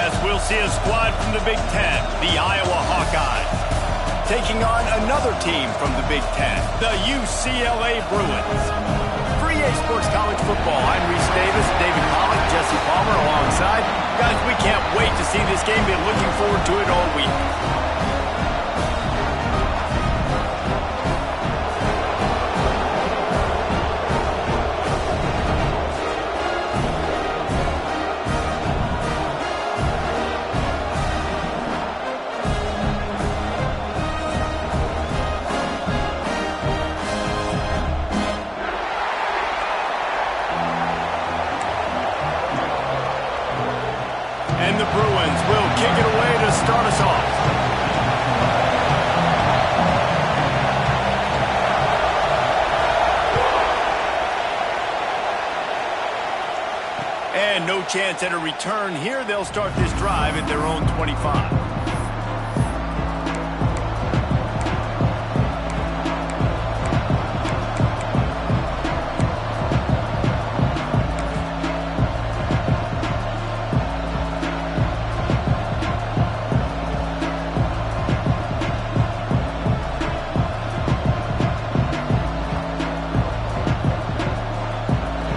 Yes, we'll see a squad from the Big Ten, the Iowa Hawkeyes, taking on another team from the Big Ten, the UCLA Bruins. For EA Sports College Football, I'm Reese Davis, David Pollock, Jesse Palmer alongside. Guys, we can't wait to see this game. Been looking forward to it all week. And the Bruins will kick it away to start us off. And no chance at a return here. They'll start this drive at their own 25.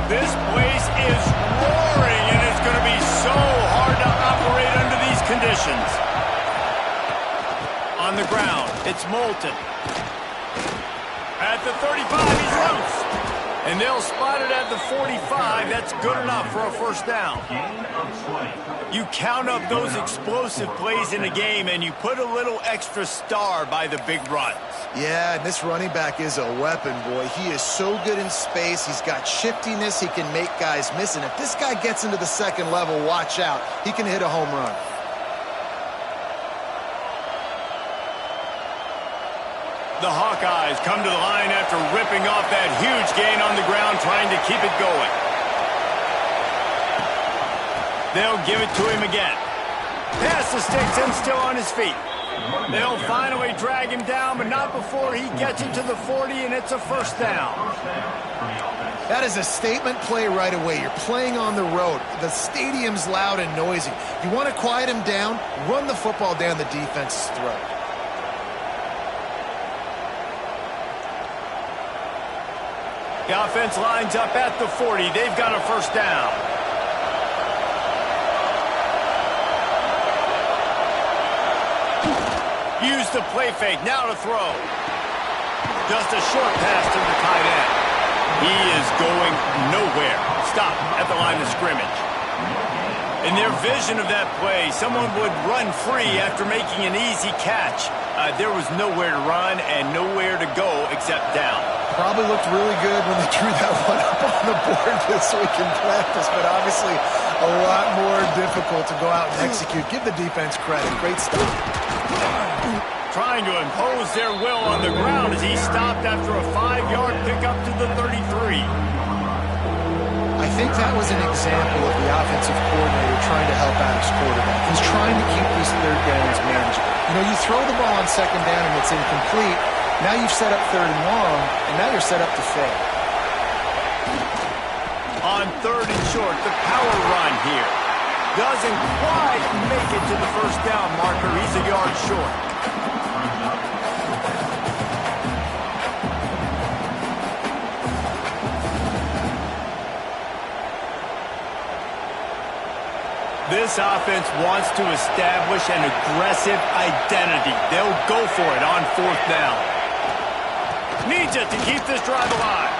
This place is roaring, and it's going to be so hard to operate under these conditions. On the ground, it's Moulton. At the 35, he's loose. And they'll spot it at the 45. That's good enough for a first down. You count up those explosive plays in a game, and you put a little extra star by the big runs. Yeah, and this running back is a weapon, boy. He is so good in space. He's got shiftiness. He can make guys miss. And if this guy gets into the second level, watch out. He can hit a home run. The Hawkeyes come to the line after ripping off that huge gain on the ground, trying to keep it going. They'll give it to him again. Pass the sticks and still on his feet. They'll finally drag him down, but not before he gets it to the 40, and it's a first down. That is a statement play right away. You're playing on the road. The stadium's loud and noisy. You want to quiet him down, run the football down the defense's throat. The offense lines up at the 40. They've got a first down. Use the play fake. Now to throw. Just a short pass to the tight end. He is going nowhere. Stop at the line of scrimmage. In their vision of that play, someone would run free after making an easy catch. There was nowhere to run and nowhere to go except down. Probably looked really good when they drew that one up on the board this week in practice, but obviously a lot more difficult to go out and execute. Give the defense credit. Great stuff. Trying to impose their will on the ground as he stopped after a 5-yard pickup to the 33. I think that was an example of the offensive coordinator trying to help out his quarterback. He's trying to keep these third downs manageable. You know, you throw the ball on second down and it's incomplete. Now you've set up third and long, and now you're set up to fail. On third and short, the power run here. Doesn't quite make it to the first down marker. He's a yard short. This offense wants to establish an aggressive identity. They'll go for it on fourth down. Needs it to keep this drive alive.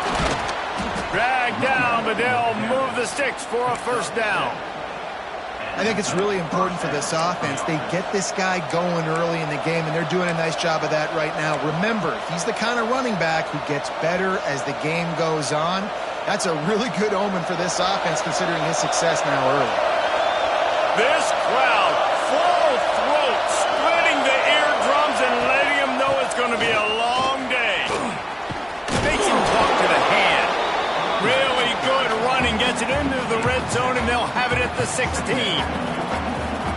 Dragged down, but they'll move the sticks for a first down. I think it's really important for this offense. They get this guy going early in the game, and they're doing a nice job of that right now. Remember, he's the kind of running back who gets better as the game goes on. That's a really good omen for this offense, considering his success now early. This crowd, full throat, splitting the eardrums and letting him know it's going to be a long day. Makes him talk to the hand. Really good running, gets it into the red zone, and they'll have it at the 16.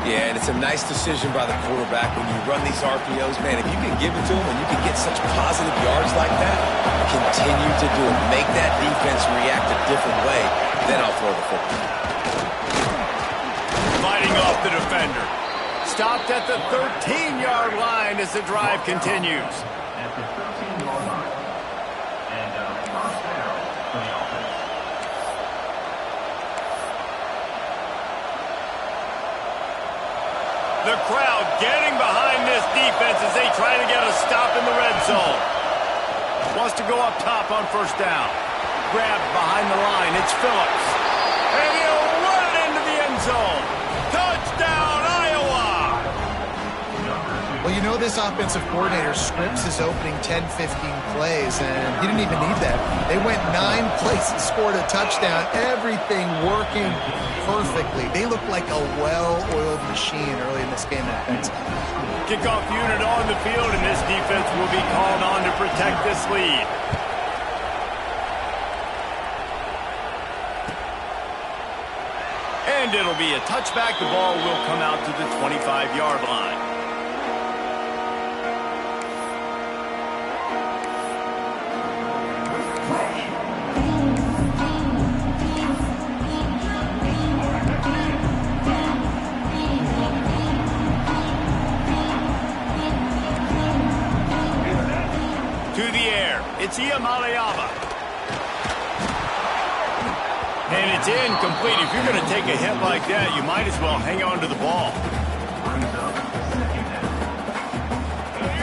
Yeah, and it's a nice decision by the quarterback when you run these RPOs. Man, if you can give it to him and you can get such positive yards like that, continue to do it. Make that defense react a different way, then I'll throw the football. Lighting up the defender. Stopped at the 13-yard line as the drive continues. The crowd getting behind this defense as they try to get a stop in the red zone. Wants to go up top on first down. Grabbed behind the line. It's Phillips. And he'll run it into the end zone. Touchdown, Iowa! Well, you know this offensive coordinator scripts his opening 10, 15 plays, and he didn't even need that. They went 9 plays and scored a touchdown. Everything working perfectly. They look like a well-oiled machine early in this game offensively. Kickoff unit on the field, and this defense will be called on to protect this lead. And it'll be a touchback. The ball will come out to the 25-yard line. It's Iowa. And it's incomplete. If you're going to take a hit like that, you might as well hang on to the ball.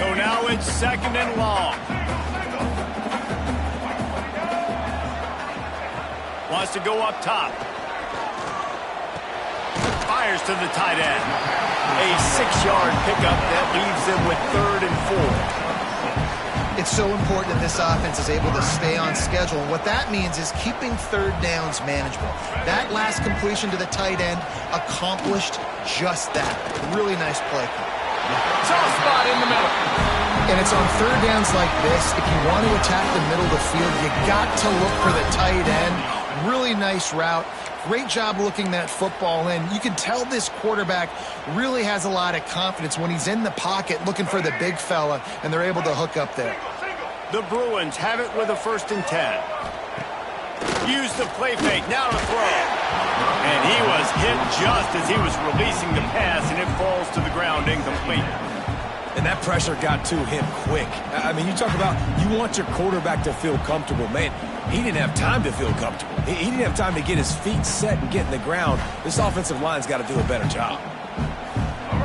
So now it's 2nd and long. Wants to go up top. Fires to the tight end. A 6-yard pickup that leaves them with 3rd and 4. It's so important that this offense is able to stay on schedule. And what that means is keeping third downs manageable. That last completion to the tight end accomplished just that. Really nice play call. Soft spot in the middle. And it's on third downs like this. If you want to attack the middle of the field, you got to look for the tight end. Really nice route. Great job looking that football in. You can tell this quarterback really has a lot of confidence when he's in the pocket looking for the big fella, and they're able to hook up there. The Bruins have it with a 1st and 10. Use the play fake, now to throw. And he was hit just as he was releasing the pass, and it falls to the ground incomplete. And that pressure got to him quick. I mean, you talk about you want your quarterback to feel comfortable. Man, he didn't have time to feel comfortable. He didn't have time to get his feet set and get in the ground. This offensive line's got to do a better job.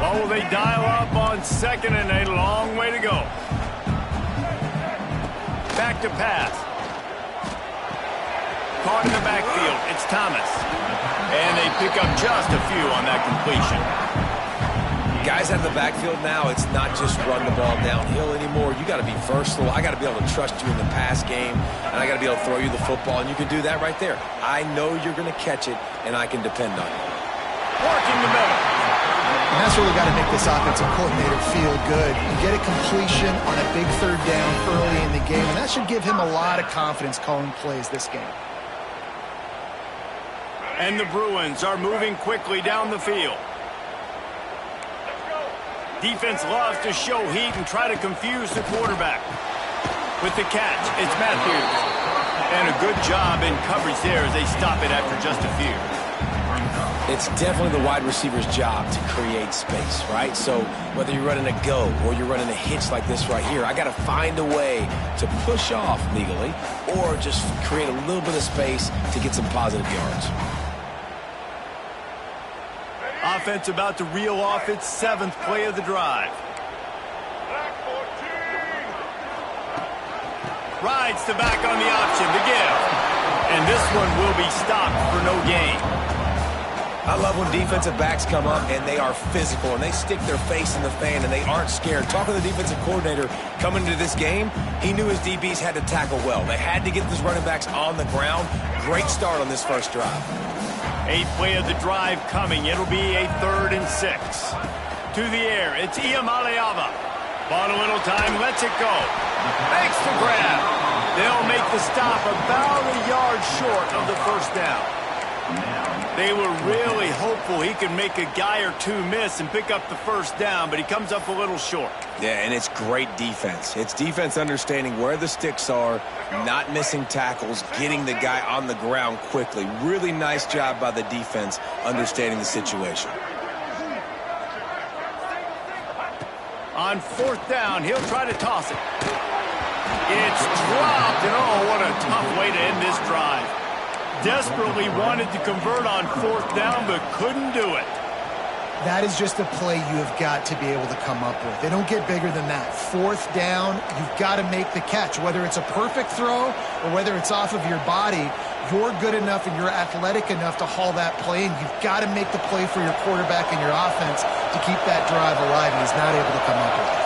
Oh, they dial up on 2nd and a long way to go. Back to pass. Caught in the backfield. It's Thomas. And they pick up just a few on that completion. Guys out of the backfield now, it's not just run the ball downhill anymore. You got to be versatile. I got to be able to trust you in the pass game, and I got to be able to throw you the football, and you can do that right there. I know you're going to catch it, and I can depend on you. Working the middle. And that's really got to make this offensive coordinator feel good. You get a completion on a big third down early in the game, and that should give him a lot of confidence calling plays this game. And the Bruins are moving quickly down the field. Defense loves to show heat and try to confuse the quarterback. With the catch, it's Matthews. And a good job in coverage there as they stop it after just a few. It's definitely the wide receiver's job to create space, right? So whether you're running a go or you're running a hitch like this right here, I got to find a way to push off legally or just create a little bit of space to get some positive yards. Offense about to reel off its 7th play of the drive. Rides the back on the option to give. And this one will be stopped for no gain. I love when defensive backs come up and they are physical and they stick their face in the fan and they aren't scared. Talking to the defensive coordinator coming into this game, he knew his DBs had to tackle well. They had to get these running backs on the ground. Great start on this first drive. 8th play of the drive coming. It'll be a 3rd and 6. To the air, it's Iowa. Bought a little time, lets it go. Makes the grab. They'll make the stop about a yard short of the first down. They were really hopeful he could make a guy or two miss and pick up the first down, but he comes up a little short. Yeah, and it's great defense. It's defense understanding where the sticks are, not missing tackles, getting the guy on the ground quickly. Really nice job by the defense understanding the situation. On fourth down, he'll try to toss it. It's dropped, and oh, what a tough way to end this drive. Desperately wanted to convert on fourth down, but couldn't do it. That is just a play you have got to be able to come up with. They don't get bigger than that. Fourth down, you've got to make the catch. Whether it's a perfect throw or whether it's off of your body, you're good enough and you're athletic enough to haul that play, and you've got to make the play for your quarterback and your offense to keep that drive alive, and he's not able to come up with it.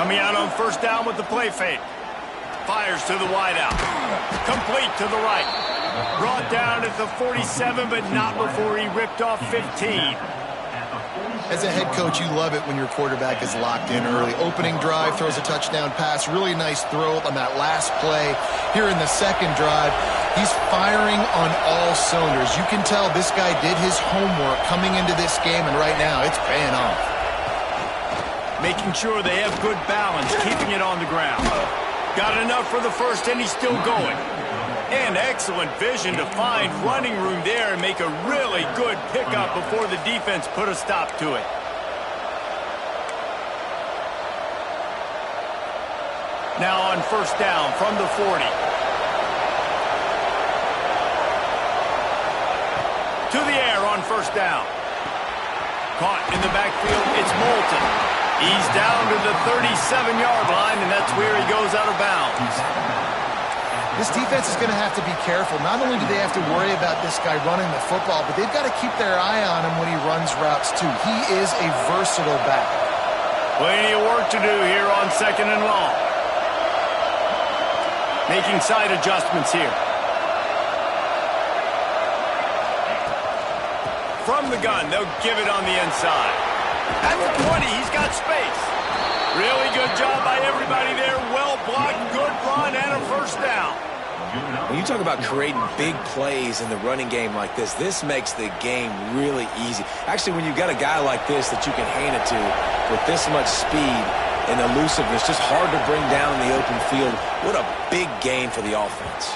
Coming out on first down with the play fake. Fires to the wideout. Complete to the right. Brought down at the 47, but not before he ripped off 15. As a head coach, you love it when your quarterback is locked in early. Opening drive, throws a touchdown pass. Really nice throw on that last play. Here in the second drive, he's firing on all cylinders. You can tell this guy did his homework coming into this game, and right now it's paying off. Making sure they have good balance, keeping it on the ground. Got enough for the first, and he's still going. And excellent vision to find running room there and make a really good pickup before the defense put a stop to it. Now on first down from the 40. To the air on first down. Caught in the backfield, it's Moulton. He's down to the 37-yard line, and that's where he goes out of bounds. This defense is going to have to be careful. Not only do they have to worry about this guy running the football, but they've got to keep their eye on him when he runs routes too. He is a versatile back. Plenty of work to do here on second and long. Making side adjustments here. From the gun, they'll give it on the inside. At the 20, he's got space. Really good job by everybody there. Well blocked, good run, and a first down. When you talk about creating big plays in the running game like this makes the game really easy. Actually, when you've got a guy like this that you can hand it to with this much speed and elusiveness, just hard to bring down in the open field, what a big gain for the offense.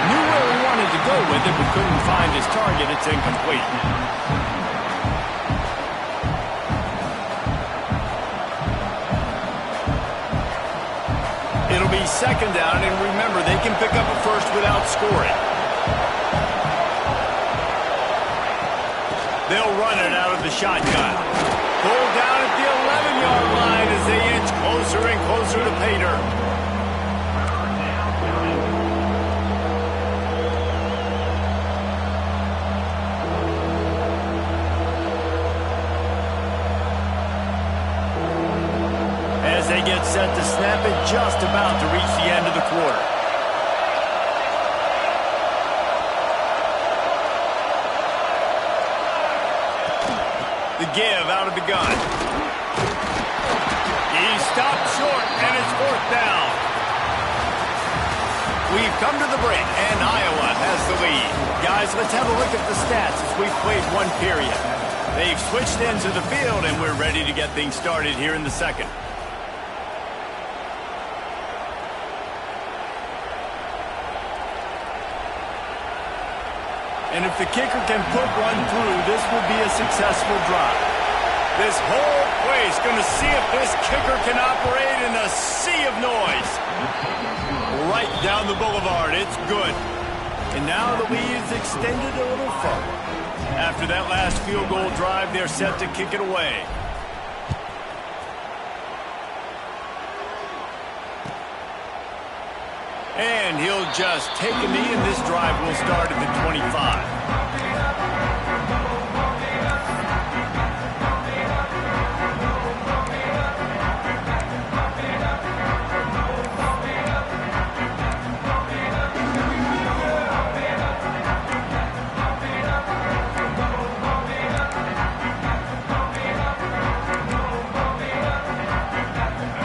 Knew where he wanted to go with it, but couldn't find his target. It's incomplete. It'll be second down, and remember, they can pick up a first without scoring. They'll run it out of the shotgun. Pulled down at the 11-yard line as they inch closer and closer to pay dirt. They get set to snap it, just about to reach the end of the quarter. The give out of the gun. He stopped short, and it's fourth down. We've come to the break, and Iowa has the lead. Guys, let's have a look at the stats as we've played one period. They've switched ends of the field, and we're ready to get things started here in the second. And if the kicker can put one through, this will be a successful drive. This whole place going to see if this kicker can operate in a sea of noise. Right down the boulevard. It's good. And now the lead is extended a little further. After that last field goal drive, they're set to kick it away. And he'll just take a knee, and this drive will start at the 25.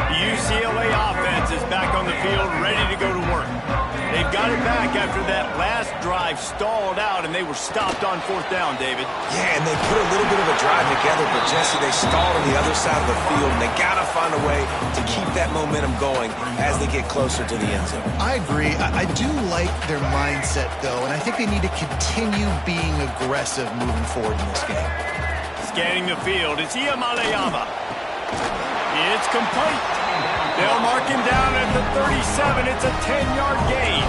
The UCLA offense is back on the field, ready to go to work. They've got it back after that last drive stalled out, and they were stopped on fourth down, David. Yeah, and they put a little bit of a drive together, but Jesse, they stalled on the other side of the field, and they got to find a way to keep that momentum going as they get closer to the end zone. I agree. I do like their mindset, though, and I think they need to continue being aggressive moving forward in this game. Scanning the field, it's NDL Iowa. It's complete. They'll mark him down at the 37. It's a 10-yard gain.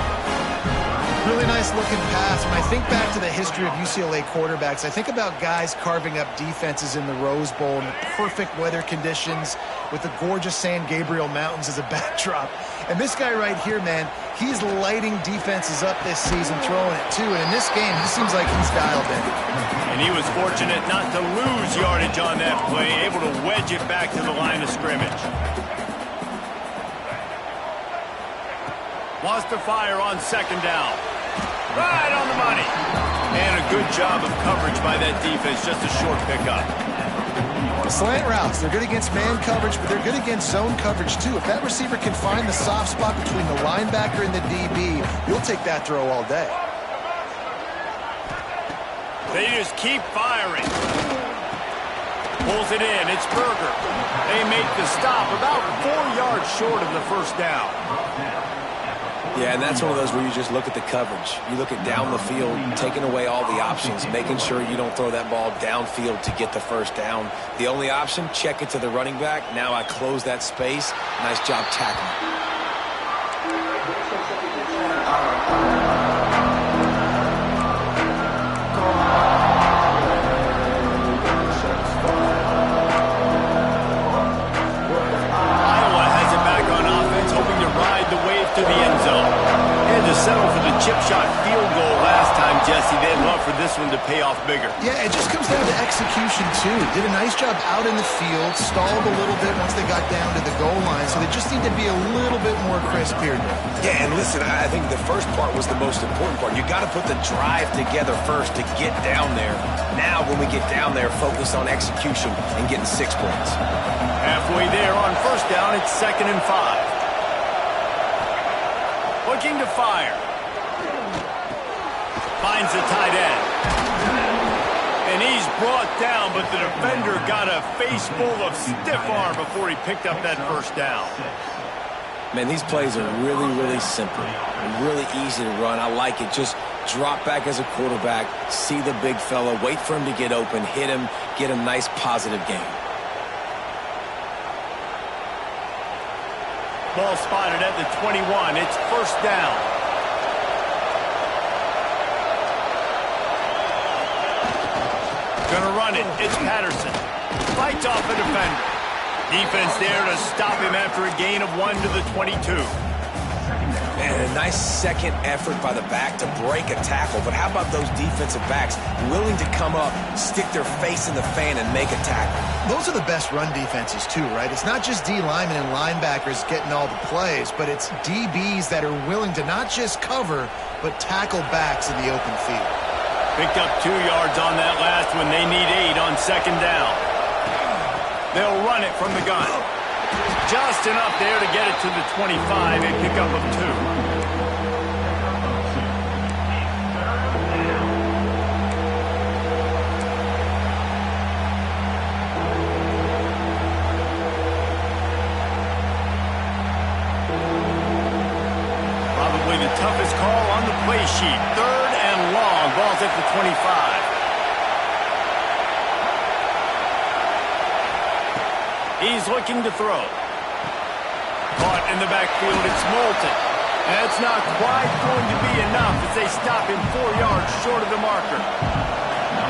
Really nice looking pass. When I think back to the history of UCLA quarterbacks, I think about guys carving up defenses in the Rose Bowl in the perfect weather conditions with the gorgeous San Gabriel Mountains as a backdrop. And this guy right here, man, he's lighting defenses up this season, throwing it too. And in this game, he seems like he's dialed in. And he was fortunate not to lose yardage on that play, able to wedge it back to the line of scrimmage. Wants to fire on second down. Right on the money. And a good job of coverage by that defense, just a short pickup. Slant routes, they're good against man coverage, but they're good against zone coverage too. If that receiver can find the soft spot between the linebacker and the DB, you'll take that throw all day. They just keep firing. Pulls it in, it's Berger. They make the stop about 4 yards short of the first down. Yeah, and that's one of those where you just look at the coverage. You look at down the field, taking away all the options, making sure you don't throw that ball downfield to get the first down. The only option, check it to the running back. Now I close that space. Nice job tackling. To the end zone. And to settle for the chip shot field goal last time, Jesse, they'd love for this one to pay off bigger. Yeah, it just comes down to execution, too. Did a nice job out in the field, stalled a little bit once they got down to the goal line, so they just need to be a little bit more crisp here. Yeah, and listen, I think the first part was the most important part. You got to put the drive together first to get down there. Now, when we get down there, focus on execution and getting 6 points. Halfway there on first down, it's 2nd and 5. Looking to fire. Finds the tight end. And he's brought down, but the defender got a face full of stiff arm before he picked up that first down. Man, these plays are really, really simple. Really easy to run. I like it. Just drop back as a quarterback, see the big fella, wait for him to get open, hit him, get a nice positive gain. Ball spotted at the 21. It's first down. Gonna run it. It's Patterson. Fights off a defender. Defense there to stop him after a gain of 1 to the 22. And a nice second effort by the back to break a tackle. But how about those defensive backs willing to come up, stick their face in the fan, and make a tackle? Those are the best run defenses, too, right? It's not just D linemen and linebackers getting all the plays, but it's DBs that are willing to not just cover, but tackle backs in the open field. Picked up 2 yards on that last one. They need 8 on second down. They'll run it from the gun. Just enough there to get it to the 25, a pickup of 2. Probably the toughest call on the play sheet. 3rd and long. Ball's at the 25. He's looking to throw. Caught in the backfield, it's Moulton. That's not quite going to be enough as they stop him 4 yards short of the marker.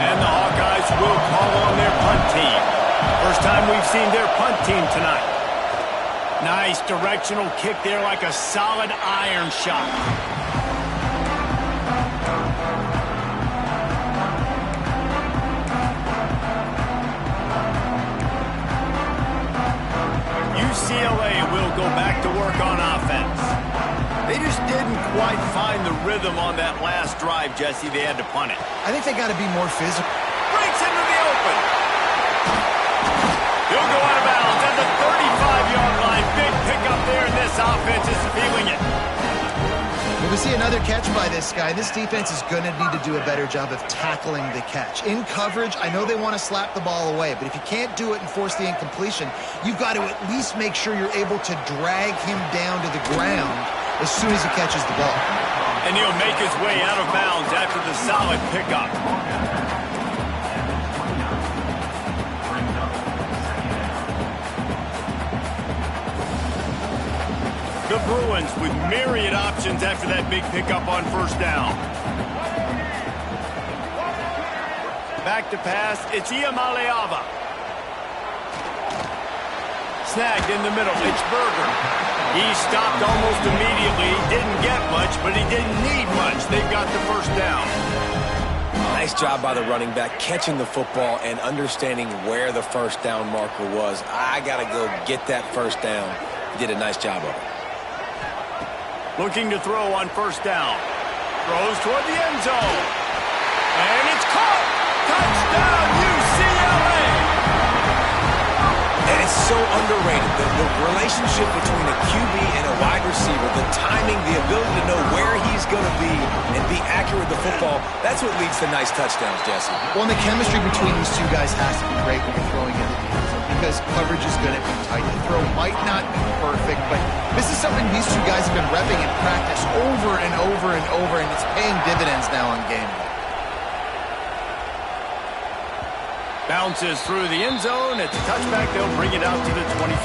And the Hawkeyes will call on their punt team. First time we've seen their punt team tonight. Nice directional kick there like a solid iron shot. UCLA will go back to work on offense. They just didn't quite find the rhythm on that last drive, Jesse. They had to punt it. I think they got to be more physical. Breaks into the open. He'll go out of bounds at the 35-yard line. Big pickup there, and this offense is feeling it. When we see another catch by this guy, this defense is going to need to do a better job of tackling the catch. In coverage, I know they want to slap the ball away, but if you can't do it and force the incompletion, you've got to at least make sure you're able to drag him down to the ground as soon as he catches the ball. And he'll make his way out of bounds after the solid pickup. The Bruins with myriad options after that big pickup on first down. Back to pass, it's Iowa. Snagged in the middle, it's Berger. He stopped almost immediately. Didn't get much, but he didn't need much. They've got the first down. Nice job by the running back, catching the football and understanding where the first down marker was. I got to go get that first down. He did a nice job of it. Looking to throw on first down. Throws toward the end zone. And it's caught. Touchdown, UCLA. And it's so underrated. The relationship between a QB and a wide receiver, the timing, the ability to know where he's going to be and be accurate with the football, that's what leads to nice touchdowns, Jesse. Well, and the chemistry between these two guys has to be great when you're throwing into the end zone because coverage is going to be tight. The throw might not be perfect, but this is something these two guys have been repping in practice over and over and over, and it's paying dividends now on game day. Bounces through the end zone. It's a touchback. They'll bring it out to the 25.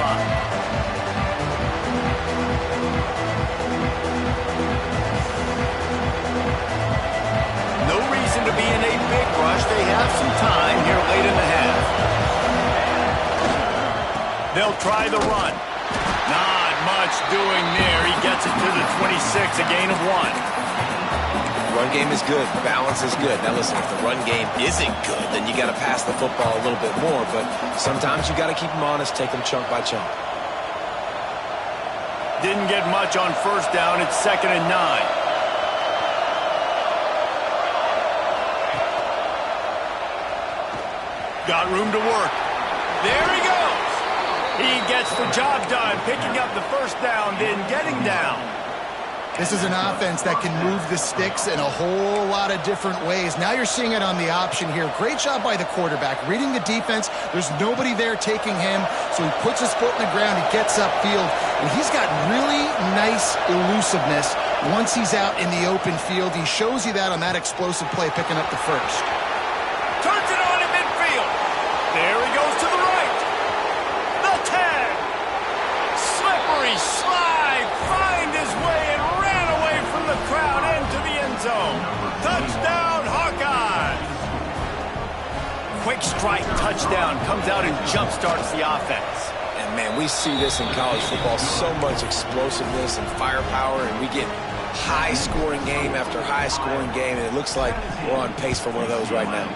No reason to be in a big rush. They have some time here late in the half. They'll try the run. Not much doing there. He gets it to the 26, a gain of 1. Run game is good. Balance is good. Now listen, if the run game isn't good, then you got to pass the football a little bit more. But sometimes you got to keep them honest, take them chunk by chunk. Didn't get much on first down. It's 2nd and 9. Got room to work. There he goes. He gets the job done, picking up the first down, then getting down. This is an offense that can move the sticks in a whole lot of different ways. Now you're seeing it on the option here. Great job by the quarterback. Reading the defense, there's nobody there taking him, so he puts his foot in the ground, he gets upfield, and he's got really nice elusiveness once he's out in the open field. He shows you that on that explosive play, picking up the first. Turns it on in midfield. There he goes to the right. The tag. Slippery slide. Find his way and the crowd into the end zone. Touchdown, Hawkeyes! Quick strike touchdown comes out and jump-starts the offense. And, man, we see this in college football, so much explosiveness and firepower, and we get high-scoring game after high-scoring game, and it looks like we're on pace for one of those right now.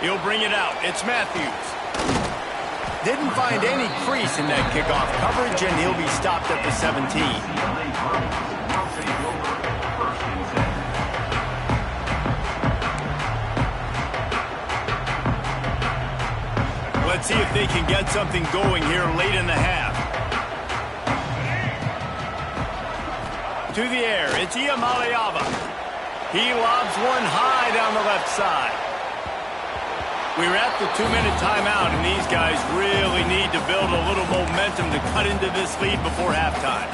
He'll bring it out. It's Matthews. Didn't find any crease in that kickoff coverage, and he'll be stopped at the 17. Let's see if they can get something going here late in the half. To the air, it's Iowa. He lobs one high down the left side. We're at the 2-minute timeout, and these guys really need to build a little momentum to cut into this lead before halftime.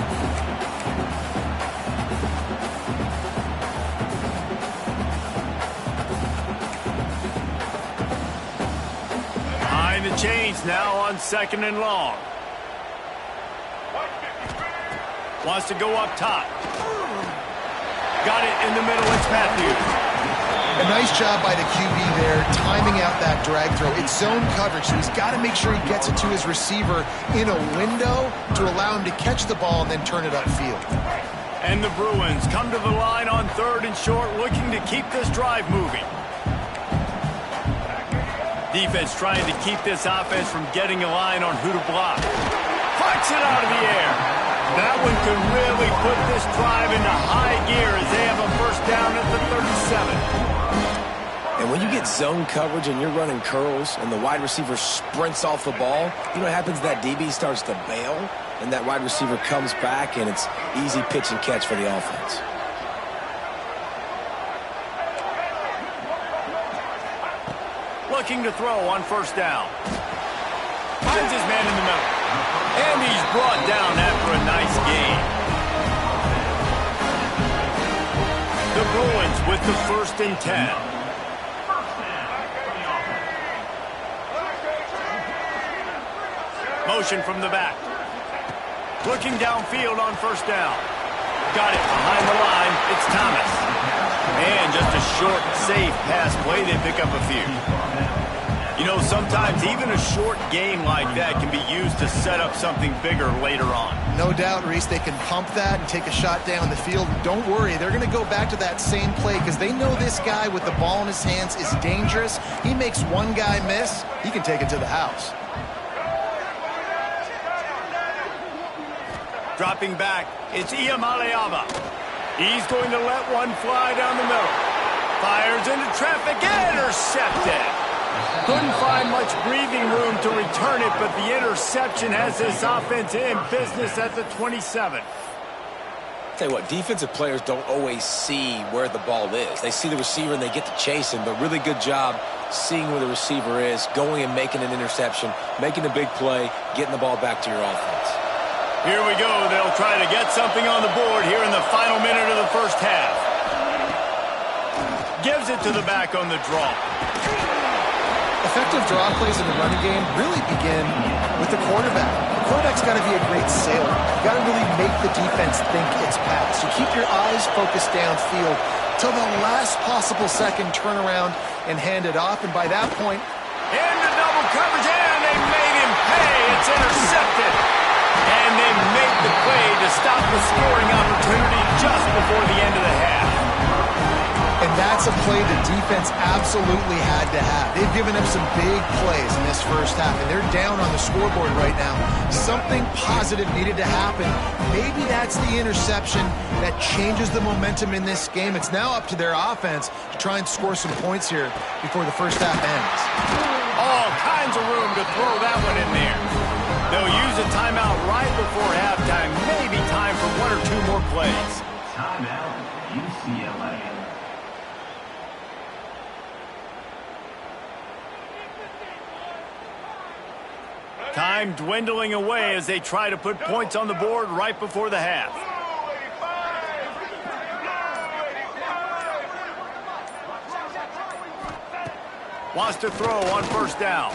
Behind the chains now on 2nd and long. Wants to go up top. Got it in the middle. It's Matthews. A nice job by the QB there, timing out that drag throw. It's zone coverage, so he's got to make sure he gets it to his receiver in a window to allow him to catch the ball and then turn it upfield. And the Bruins come to the line on 3rd and short, looking to keep this drive moving. Defense trying to keep this offense from getting a line on who to block. Flicks it out of the air. That one can really put this drive into high gear as they have a first down at the 37. And when you get zone coverage and you're running curls and the wide receiver sprints off the ball, you know what happens? That DB starts to bail, and that wide receiver comes back, and it's easy pitch and catch for the offense. Looking to throw on first down. Finds his man in the middle. And he's brought down after a nice gain. The Bruins with the 1st and 10. Motion from the back. Looking downfield on first down. Got it behind the line. It's Thomas. And just a short, safe pass play. They pick up a few. You know, sometimes even a short game like that can be used to set up something bigger later on. No doubt, Reese, they can pump that and take a shot down the field. Don't worry, they're going to go back to that same play because they know this guy with the ball in his hands is dangerous. He makes one guy miss, he can take it to the house. Dropping back, it's NDL Iowa. He's going to let one fly down the middle. Fires into traffic, intercepted. Couldn't find much breathing room to return it, but the interception has this offense in business at the 27. Tell you what, defensive players don't always see where the ball is. They see the receiver and they get to chase him, but really good job seeing where the receiver is, going and making an interception, making a big play, getting the ball back to your offense. Here we go. They'll try to get something on the board here in the final minute of the first half. Gives it to the back on the draw. Effective draw plays in the running game really begin with the quarterback. The quarterback's got to be a great sailor. You got to really make the defense think it's pass. You keep your eyes focused downfield till the last possible second, turn around and hand it off. And by that point, into double coverage, and they made him pay. It's intercepted. And they make the play to stop the scoring opportunity just before the end of the half. And that's a play the defense absolutely had to have. They've given up some big plays in this first half, and they're down on the scoreboard right now. Something positive needed to happen. Maybe that's the interception that changes the momentum in this game. It's now up to their offense to try and score some points here before the first half ends. All kinds of room to throw that one in there. They'll use a timeout right before halftime. Maybe time for one or two more plays. Timeout, UCLA. Time dwindling away as they try to put points on the board right before the half. Wants to throw on first down.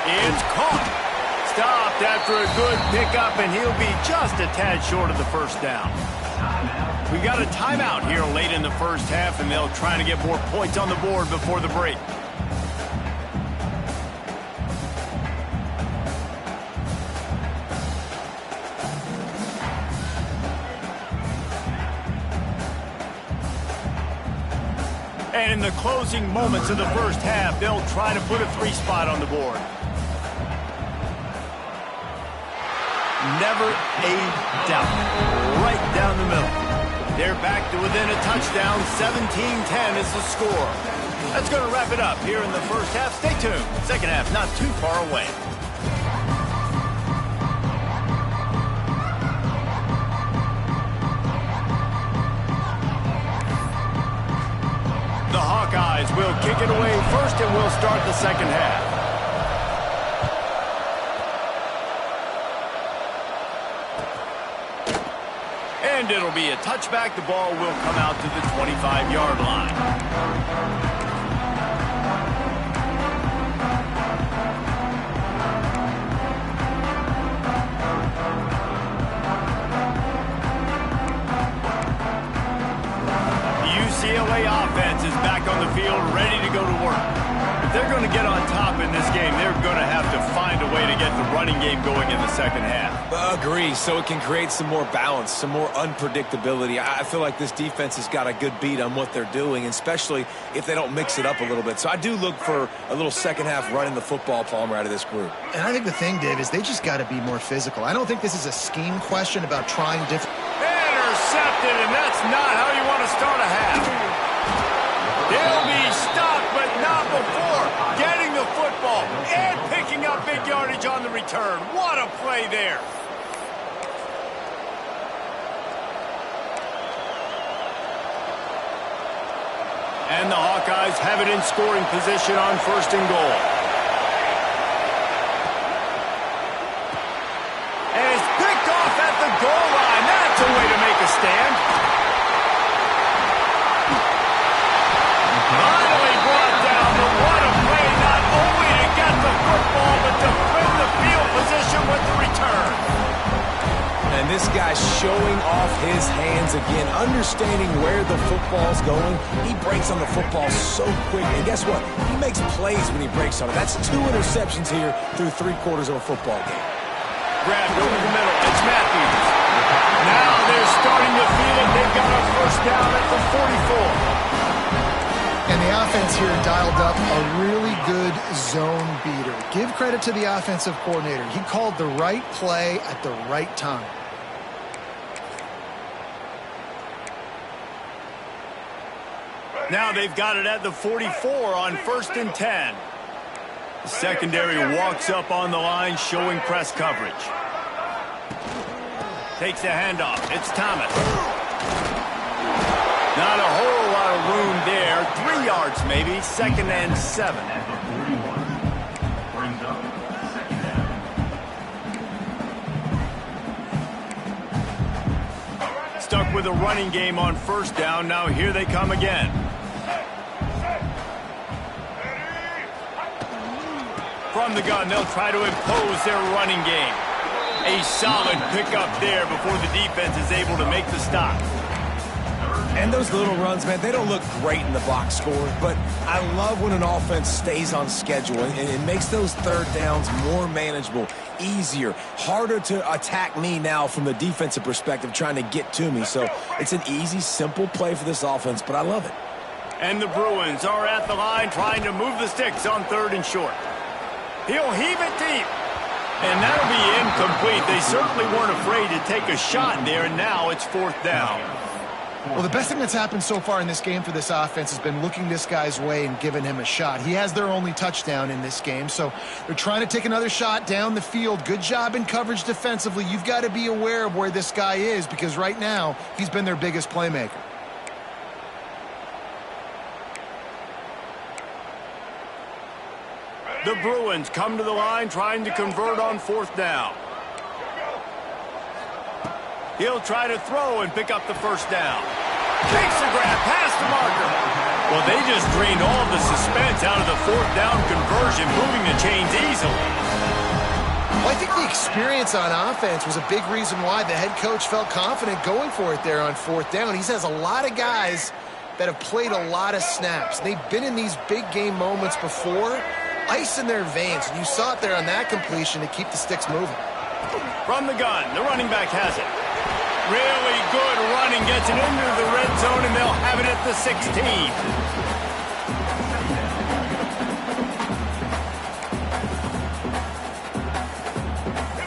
It's caught. Stopped after a good pickup, and he'll be just a tad short of the first down. We got a timeout here late in the first half, and they'll try to get more points on the board before the break. And in the closing moments of the first half, they'll try to put a 3-spot on the board. Never a doubt. Right down the middle. They're back to within a touchdown. 17-10 is the score. That's going to wrap it up here in the first half. Stay tuned. Second half not too far away. The Hawkeyes will kick it away first, and we'll start the second half. And it'll be a touchback. The ball will come out to the 25-yard line. UCLA offense is back on the field, ready to go to work. If they're going to get on top in this game, they're going to have to find a way to get the running game going in the second half. Agree, so it can create some more balance, some more unpredictability. I feel like this defense has got a good beat on what they're doing, especially if they don't mix it up a little bit. So I do look for a little second half running the football, Palmer, out of this group. And I think the thing, Dave, is they just got to be more physical. I don't think this is a scheme question about trying different. Intercepted, and that's not how you want to start a half. He'll be stopped, but not before getting the football and picking up big yardage on the return. What a play there. And the Hawkeyes have it in scoring position on first and goal. And it's picked off at the goal line. That's a way to make a stand. Finally brought down, but what a play, not only to get the football, but to this guy's showing off his hands again, understanding where the football's going. He breaks on the football so quick, and guess what? He makes plays when he breaks on it. That's 2 interceptions here through 3/4 of a football game. Grabbed over the middle. It's Matthews. Now they're starting to feel it. They've got a first down at the 44. And the offense here dialed up a really good zone beater. Give credit to the offensive coordinator. He called the right play at the right time. Now they've got it at the 44 on 1st and 10. The secondary walks up on the line, showing press coverage. Takes the handoff. It's Thomas. Not a whole lot of room there. 3 yards maybe. 2nd and 7. At the 41. Brings up 2nd down. Stuck with a running game on 1st down. Now here they come again. From the gun, they'll try to impose their running game. A solid pickup there before the defense is able to make the stop. And those little runs, man, they don't look great in the box score, but I love when an offense stays on schedule, and it makes those 3rd downs more manageable, easier, harder to attack me now from the defensive perspective trying to get to me. So it's an easy, simple play for this offense, but I love it. And the Bruins are at the line trying to move the sticks on 3rd and short. He'll heave it deep. And that'll be incomplete. They certainly weren't afraid to take a shot there, and now it's 4th down. Well, the best thing that's happened so far in this game for this offense has been looking this guy's way and giving him a shot. He has their only touchdown in this game, so they're trying to take another shot down the field. Good job in coverage defensively. You've got to be aware of where this guy is because right now he's been their biggest playmaker. The Bruins come to the line trying to convert on 4th down. He'll try to throw and pick up the 1st down. Takes the grab past the marker. Well, they just drained all the suspense out of the 4th down conversion, moving the chains easily. Well, I think the experience on offense was a big reason why the head coach felt confident going for it there on 4th down. He has a lot of guys that have played a lot of snaps. They've been in these big game moments before. Ice in their veins, and you saw it there on that completion to keep the sticks moving. From the gun, the running back has it. Really good running, gets it into the red zone, and they'll have it at the 16.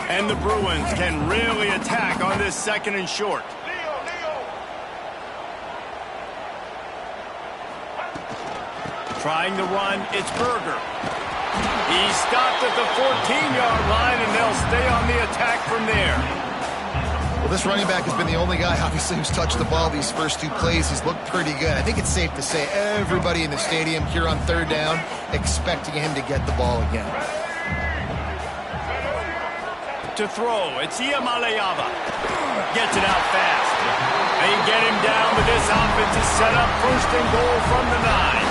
And the Bruins can really attack on this 2nd and short. Trying to run, it's Berger. He's stopped at the 14-yard line, and they'll stay on the attack from there. Well, this running back has been the only guy, obviously, who's touched the ball these first 2 plays. He's looked pretty good. I think it's safe to say everybody in the stadium here on 3rd down expecting him to get the ball again. To throw, it's Iowa. Gets it out fast. They get him down, but this offense is set up 1st and goal from the 9.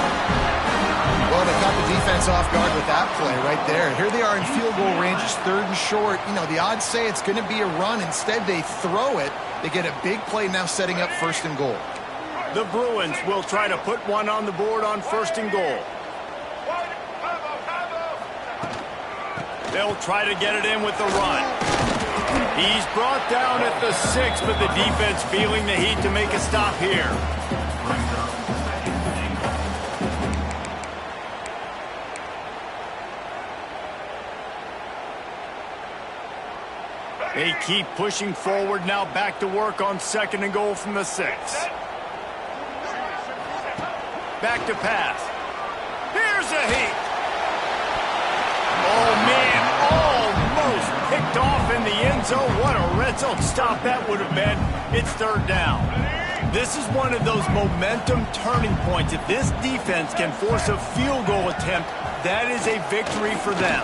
Well, they caught the defense off guard with that play right there. Here they are in field goal range. It's 3rd and short. You know, the odds say it's going to be a run. Instead, they throw it. They get a big play now setting up 1st and goal. The Bruins will try to put one on the board on 1st and goal. They'll try to get it in with the run. He's brought down at the 6, but the defense feeling the heat to make a stop here. They keep pushing forward, now back to work on 2nd and goal from the 6. Back to pass. Here's a heat. Oh, man, almost picked off in the end zone. What a red zone stop that would have been. It's 3rd down. This is one of those momentum turning points. If this defense can force a field goal attempt, that is a victory for them.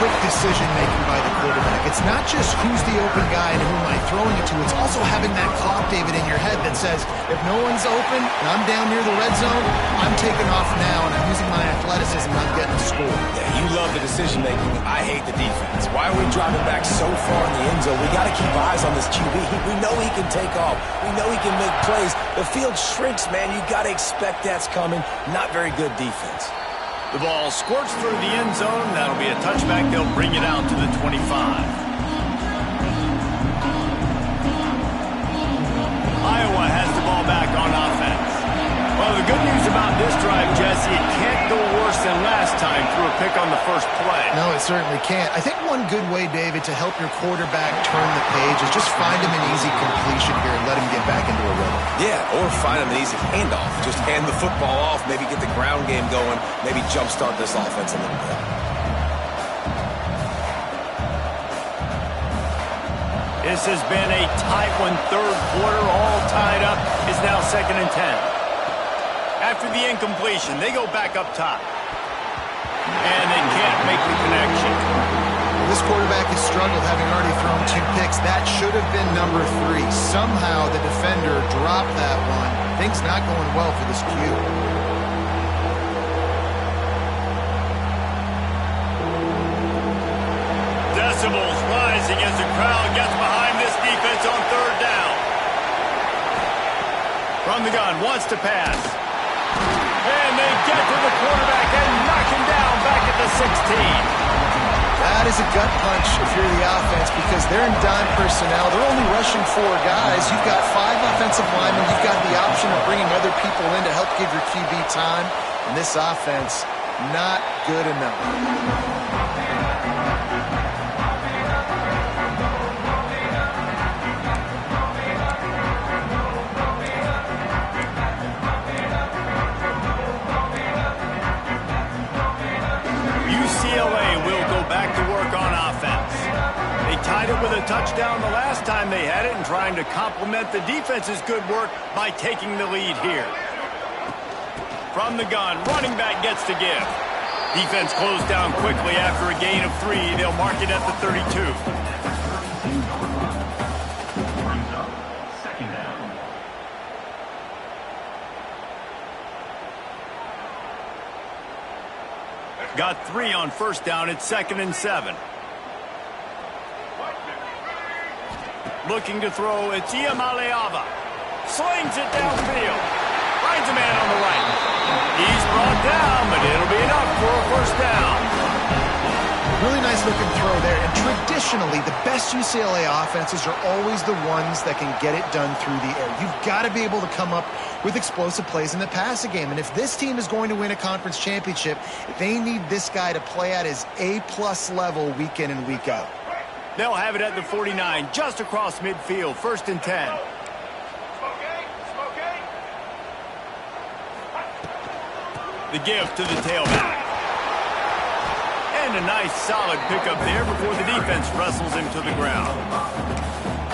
Quick decision-making by the quarterback. It's not just who's the open guy and who am I throwing it to. It's also having that clock, David, in your head that says, if no one's open and I'm down near the red zone, I'm taking off now, and I'm using my athleticism and I'm getting a score. Yeah, you love the decision-making. I hate the defense. Why are we driving back so far in the end zone? We got to keep eyes on this QB. We know he can take off. We know he can make plays. The field shrinks, man. You got to expect that's coming. Not very good defense. The ball squirts through the end zone. That'll be a touchback. They'll bring it out to the 25. Iowa has the ball back on offense. Well, the good news about this drive, Jesse, it can't go worse than last time through a pick on the first play. No, it certainly can't. I think one good way, David, to help your quarterback turn the page is just find him an easy completion here and let him get back into a rhythm. Yeah, or find him an easy handoff. Just hand the football off, maybe get the ground game going, maybe jumpstart this offense a little bit. This has been a tight one. Third quarter, all tied up. It's now 2nd and 10. After the incompletion, they go back up top. And they can't make the connection. This quarterback has struggled, having already thrown 2 picks. That should have been number 3. Somehow the defender dropped that one. Things not going well for this Q. Decibels rising as the crowd gets behind this defense on 3rd down. From the gun, wants to pass. And they get to the quarterback and knock him down back at the 16. That is a gut punch if you're the offense because they're in dime personnel. They're only rushing 4 guys. You've got 5 offensive linemen. You've got the option of bringing other people in to help give your QB time. And this offense, not good enough. UCLA will go back to work on offense. They tied it with a touchdown the last time they had it and trying to complement the defense's good work by taking the lead here. From the gun, running back gets to give. Defense closed down quickly after a gain of 3. They'll mark it at the 32. Brings up 2nd down. Got 3 on 1st down. It's 2nd and 7. Looking to throw. It's NDL Iowa. Slings it downfield. Finds a man on the right. He's brought down, but it'll be enough for a 1st down. Really nice looking throw there. And traditionally, the best UCLA offenses are always the ones that can get it done through the air. You've got to be able to come up with explosive plays in the passing game. And if this team is going to win a conference championship, they need this guy to play at his A-plus level week in and week out. They'll have it at the 49, just across midfield, 1st and 10. The give to the tailback. And a nice solid pickup there before the defense wrestles him to the ground.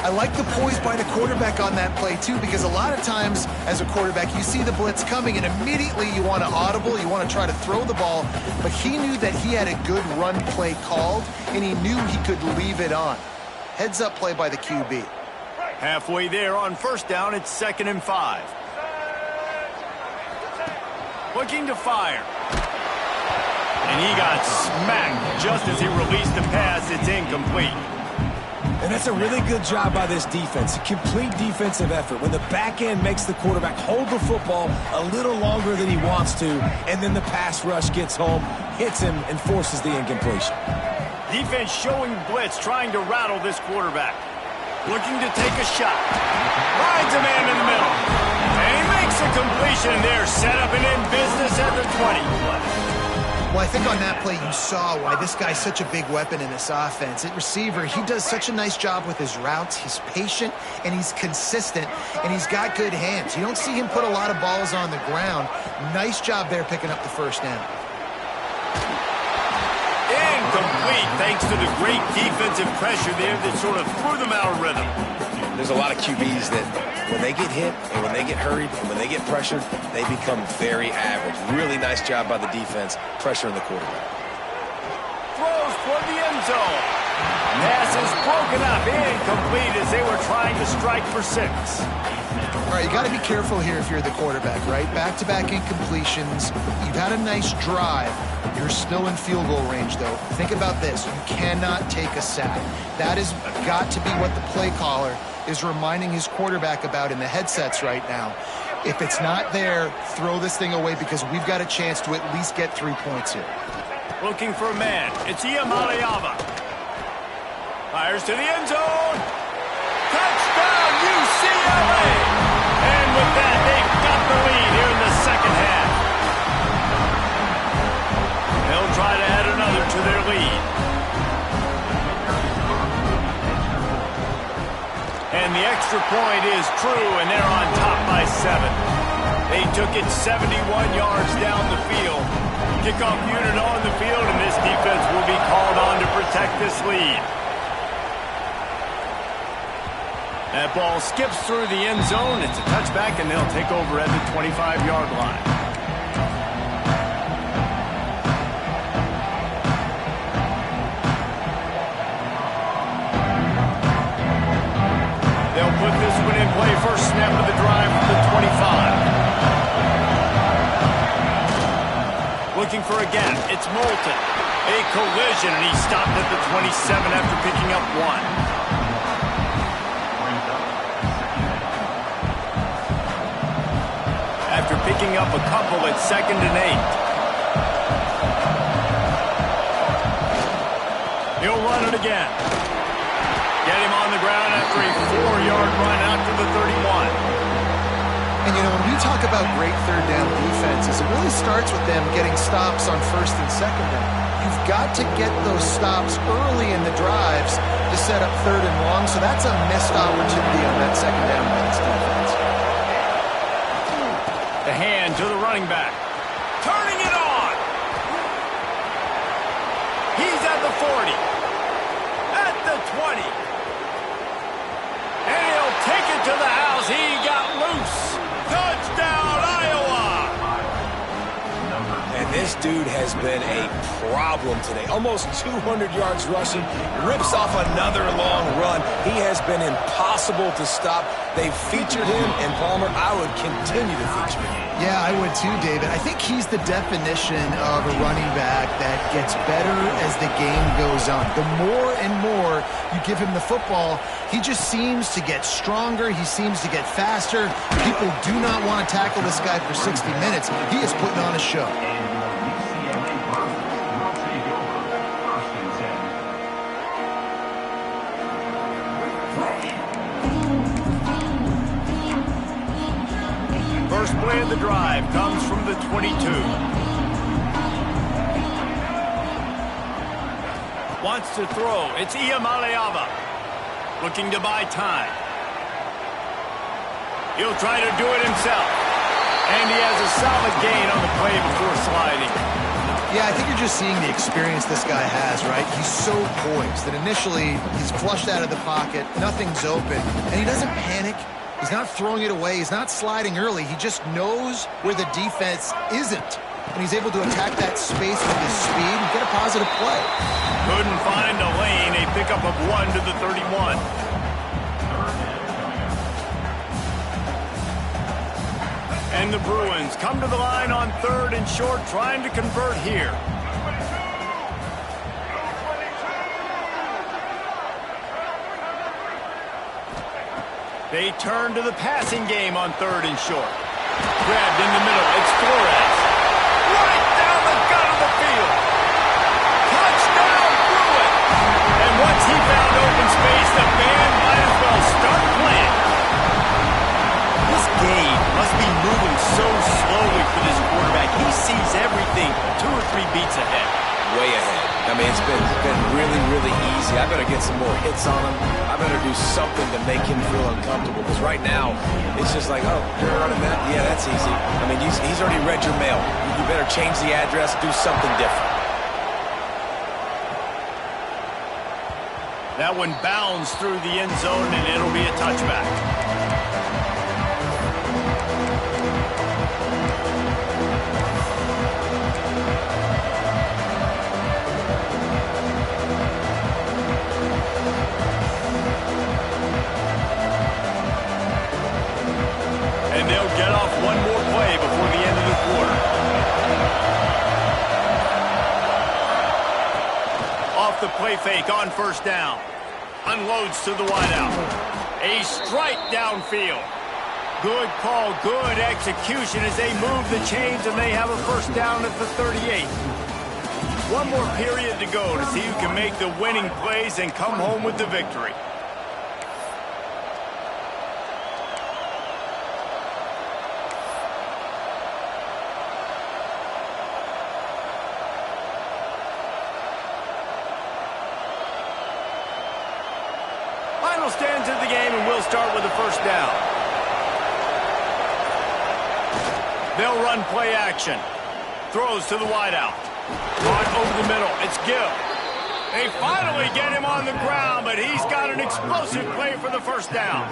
I like the poise by the quarterback on that play, too, because a lot of times as a quarterback, you see the blitz coming, and immediately you want to audible, you want to try to throw the ball, but he knew that he had a good run play called, and he knew he could leave it on. Heads-up play by the QB. Halfway there on 1st down, it's 2nd and 5. Looking to fire. And he got smacked just as he released the pass. It's incomplete. And that's a really good job by this defense. A complete defensive effort. When the back end makes the quarterback hold the football a little longer than he wants to, and then the pass rush gets home, hits him, and forces the incompletion. Defense showing blitz, trying to rattle this quarterback. Looking to take a shot. Finds a man in the middle. And he makes a completion there. Set up and in business at the 20. Well, I think on that play you saw why this guy's such a big weapon in this offense. At receiver, he does such a nice job with his routes. He's patient, and he's consistent, and he's got good hands. You don't see him put a lot of balls on the ground. Nice job there picking up the 1st down. Incomplete, thanks to the great defensive pressure there that sort of threw them out of rhythm. There's a lot of QBs that when they get hit and when they get hurried and when they get pressured, they become very average. Really nice job by the defense, pressuring the quarterback. Throws toward the end zone. Pass is broken up, incomplete as they were trying to strike for 6. All right, you got to be careful here if you're the quarterback, right? Back-to-back incompletions. You've had a nice drive. You're still in field goal range, though. Think about this. You cannot take a sack. That has got to be what the play caller is reminding his quarterback about in the headsets right now. If it's not there, throw this thing away because we've got a chance to at least get 3 points here. Looking for a man. It's Iowa. Fires to the end zone. Touchdown, UCLA! And with that, they've got the lead here in the second half. They'll try to add another to their lead. And the extra point is true, and they're on top by 7. They took it 71 yards down the field. Kickoff unit on the field, and this defense will be called on to protect this lead. That ball skips through the end zone. It's a touchback, and they'll take over at the 25-yard line. They'll put this one in play. First snap of the drive from the 25. Looking for a gap. It's Moulton. A collision, and he stopped at the 27 after picking up 1. After picking up a couple at 2nd and 8. He'll run it again. Get him on the ground after a 4-yard run out to the 31. And, you know, when we talk about great third down defenses, it really starts with them getting stops on 1st and 2nd down. You've got to get those stops early in the drives to set up 3rd and long, so that's a missed opportunity on that 2nd down by this defense. The hand to the running back. Turning it on. He's at the 40. At the 20. And he'll take it to the house. He got loose. Touchdown, Iowa. And this dude has been a problem today. Almost 200 yards rushing. Rips off another long run. He has been impossible to stop. They've featured him, and Palmer, I would continue to feature him. Yeah, I would too, David. I think he's the definition of a running back that gets better as the game goes on. The more and more you give him the football, he just seems to get stronger. He seems to get faster. People do not want to tackle this guy for 60 minutes. He is putting on a show. First play of the drive comes from the 22. Wants to throw. It's Iowa. Looking to buy time. He'll try to do it himself. And he has a solid gain on the play before sliding. Yeah, I think you're just seeing the experience this guy has, right? He's so poised that initially he's flushed out of the pocket, nothing's open, and he doesn't panic. He's not throwing it away. He's not sliding early. He just knows where the defense isn't. And he's able to attack that space with his speed and get a positive play. Couldn't find a lane. A pickup of 1 to the 31. And the Bruins come to the line on 3rd and short, trying to convert here. They turn to the passing game on 3rd and short. Grabbed in the middle. It's Flores. Right down the gut of the field. Touchdown, Bruins. And once he found open space, the band might as well start playing. This game must be moving so slowly for this quarterback. He sees everything 2 or 3 beats ahead. Way ahead. I mean, it's been really, really easy. I better get some more hits on him. I better do something to make him feel uncomfortable. Because right now, it's just like, oh, you're running that? Yeah, that's easy. I mean, he's already read your mail. You better change the address, do something different. That one bounds through the end zone, and it'll be a touchback. off the play fake on first down. Unloads to the wideout. A strike downfield. Good call, good execution as they move the chains and they have a first down at the 38. One more period to go to see who can make the winning plays and come home with the victory. Final stands of the game, and we'll start with the first down. They'll run play action. Throws to the wideout. Caught over the middle. It's Gill. They finally get him on the ground, but he's got an explosive play for the first down.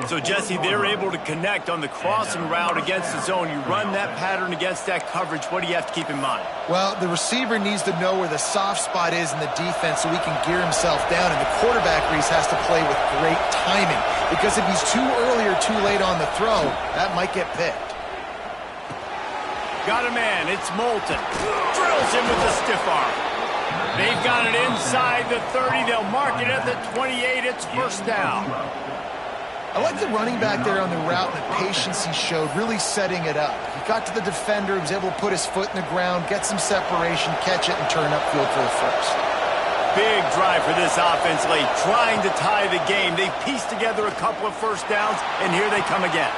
So, Jesse, they're able to connect on the crossing route against the zone. You run that pattern against that coverage. What do you have to keep in mind? Well, the receiver needs to know where the soft spot is in the defense so he can gear himself down. And the quarterback, Reese, has to play with great timing. Because if he's too early or too late on the throw, that might get picked. Got a man. It's Moulton. Drills him with the stiff arm. They've got it inside the 30. They'll mark it at the 28. It's first down. I like the running back there on the route and the patience he showed, really setting it up. He got to the defender, he was able to put his foot in the ground, get some separation, catch it, and turn upfield for the first. Big drive for this offense late, trying to tie the game. They pieced together a couple of first downs, and here they come again.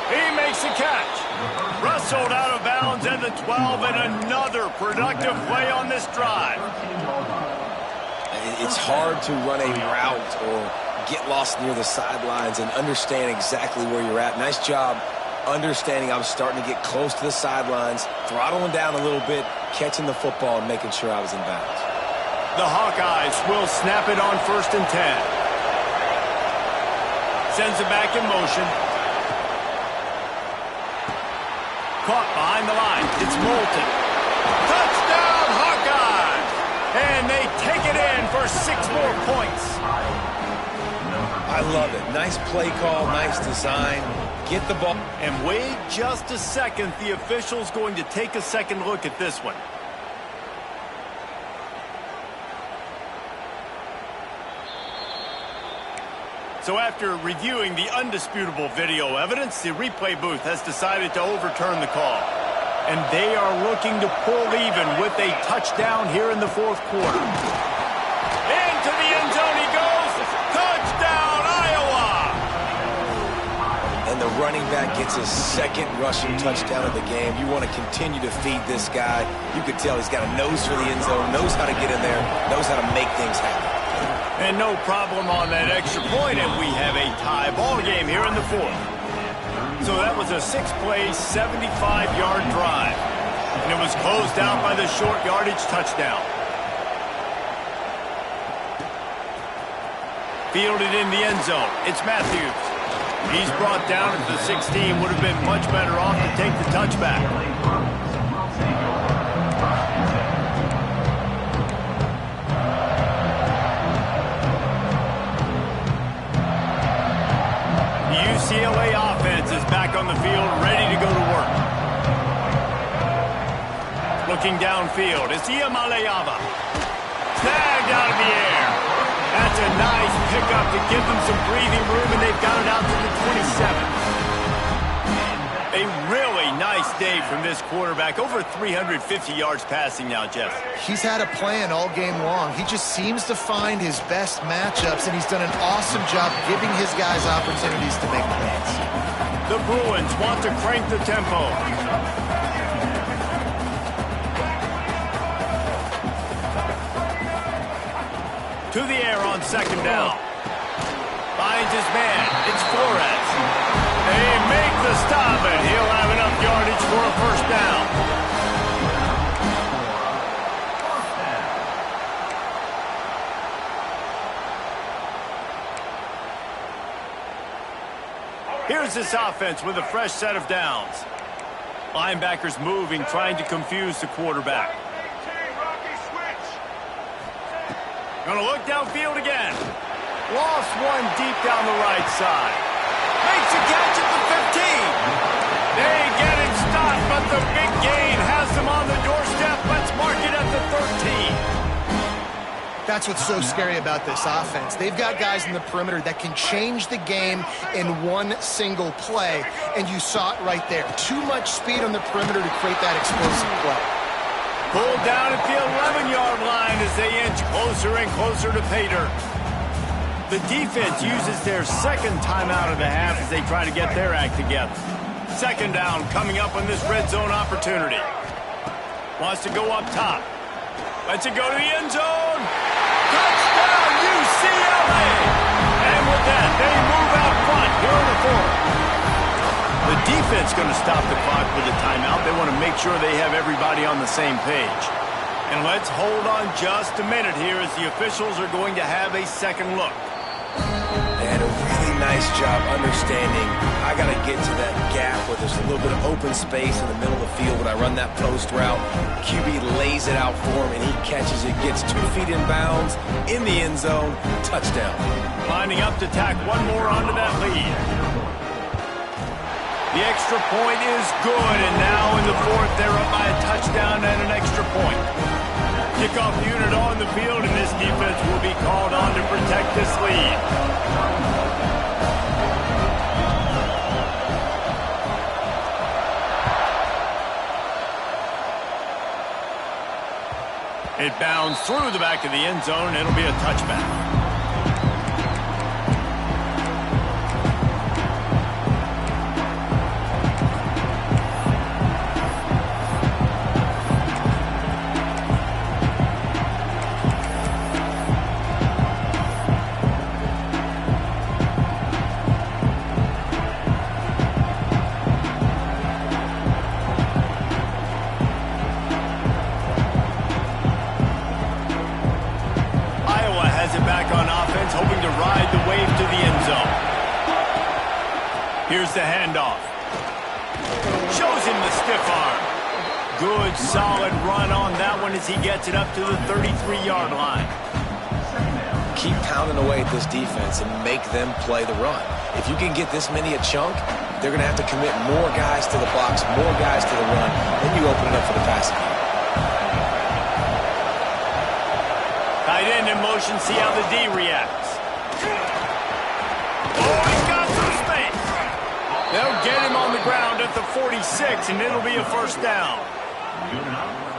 He makes the catch. Wrestled out of bounds at the 12, and another productive play on this drive. It's hard to run a route or get lost near the sidelines and understand exactly where you're at. Nice job understanding I was starting to get close to the sidelines, throttling down a little bit, catching the football, and making sure I was in bounds. The Hawkeyes will snap it on 1st and 10. Sends it back in motion. Caught behind the line. It's Moulton. Touchdown, Hawkeyes! And they take it in for 6 more points. I love it. Nice play call, nice design. Get the ball. And wait just a second. The official's going to take a second look at this one. So after reviewing the undisputable video evidence, the replay booth has decided to overturn the call. And they are looking to pull even with a touchdown here in the 4th quarter. Into the end zone he goes. Touchdown, Iowa! And the running back gets his 2nd rushing touchdown of the game. You want to continue to feed this guy. You could tell he's got a nose for the end zone, knows how to get in there, knows how to make things happen. And no problem on that extra point, and we have a tie ball game here in the 4th. So that was a 6-play, 75-yard drive. And it was closed out by the short yardage touchdown. Fielded in the end zone. It's Matthews. He's brought down at the 16. Would have been much better off to take the touchback. UCLA offense is back on the field, ready to go to work. Looking downfield, it's Iowa. Snagged out of the air. That's a nice pickup to give them some breathing room, and they've got it out to the 27. A really nice day from this quarterback. Over 350 yards passing now, Jeff. He's had a plan all game long. He just seems to find his best matchups, and he's done an awesome job giving his guys opportunities to make plays. The Bruins want to crank the tempo. To the air on 2nd down. Finds his man. It's Flores. They make the stop, and he'll have enough yardage for a first down. Here's this offense with a fresh set of downs. Linebackers moving, trying to confuse the quarterback. Gonna look downfield again. Lost one deep down the right side. Makes a catch at the 15. They get it stopped, but the big gain has them on the doorstep. Let's mark it at the 13. That's what's so scary about this offense. They've got guys in the perimeter that can change the game in one single play, and you saw it right there. Too much speed on the perimeter to create that explosive play. Pulled down at the 11-yard line as they inch closer and closer to pay dirt. The defense uses their second timeout of the half as they try to get their act together. Second down coming up on this red zone opportunity. Wants to go up top. Lets it go to the end zone. Touchdown, UCLA! And with that, they move out front here in the fourth. The defense going to stop the clock with a timeout. They want to make sure they have everybody on the same page. And let's hold on just a minute here as the officials are going to have a second look. They had a really nice job understanding I got to get to that gap where there's a little bit of open space in the middle of the field when I run that post route. QB lays it out for him, and he catches it, gets 2 feet in bounds, in the end zone, touchdown. Lining up to tack one more onto that lead. The extra point is good, and now in the fourth, they're up by a touchdown and an extra point. Kickoff unit on the field, and this defense will be called on to protect this lead. It bounds through the back of the end zone, and it'll be a touchback. Hoping to ride the wave to the end zone. Here's the handoff. Shows him the stiff arm. Good, solid run on that one as he gets it up to the 33-yard line. Keep pounding away at this defense and make them play the run. If you can get this many a chunk, they're going to have to commit more guys to the box, more guys to the run. Then you open it up for the passing game. Tight end in motion, see how the D reacts. Oh, he's got some space. They'll get him on the ground at the 46, and it'll be a first down.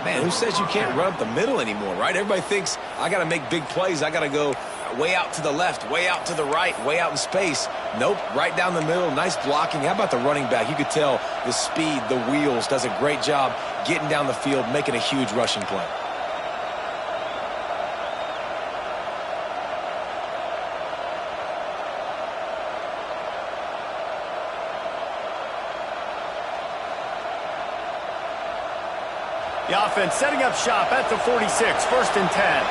Man, who says you can't run up the middle anymore, right? Everybody thinks I got to make big plays. I got to go way out to the left, way out to the right, way out in space. Nope, right down the middle, nice blocking. How about the running back? You could tell the speed, the wheels, does a great job getting down the field, making a huge rushing play. The offense setting up shop at the 46, first and 10.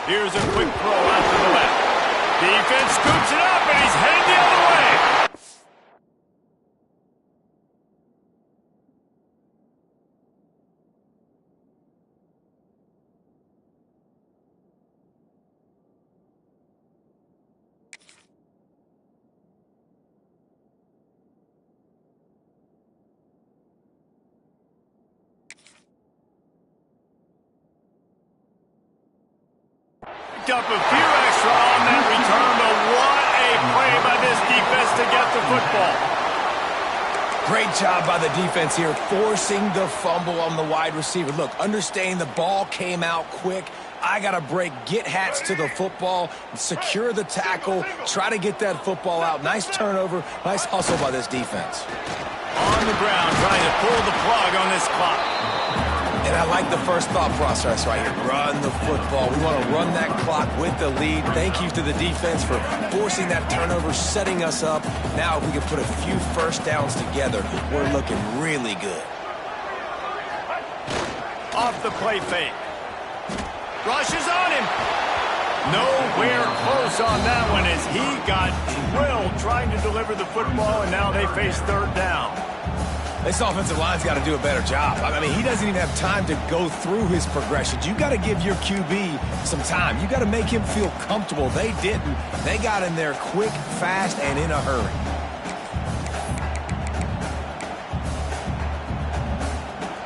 Here's a quick throw out to the left. Defense scoops it up, and he's headed the other way. Up a few extra on that return, but what a play by this defense to get the football. Great job by the defense here, forcing the fumble on the wide receiver. Look, understanding the ball came out quick. I got to break, get Hats to the football, secure the tackle, try to get that football out. Nice turnover, nice hustle by this defense. On the ground, trying to pull the plug on this clock. And I like the first thought process right here. Run the football. We want to run that clock with the lead. Thank you to the defense for forcing that turnover, setting us up. Now if we can put a few first downs together, we're looking really good. Off the play fake. Rushes on him. Nowhere close on that one as he got drilled trying to deliver the football, and now they face third down. This offensive line's got to do a better job. I mean, he doesn't even have time to go through his progressions. You got to give your QB some time. You got to make him feel comfortable. They didn't. They got in there quick, fast, and in a hurry.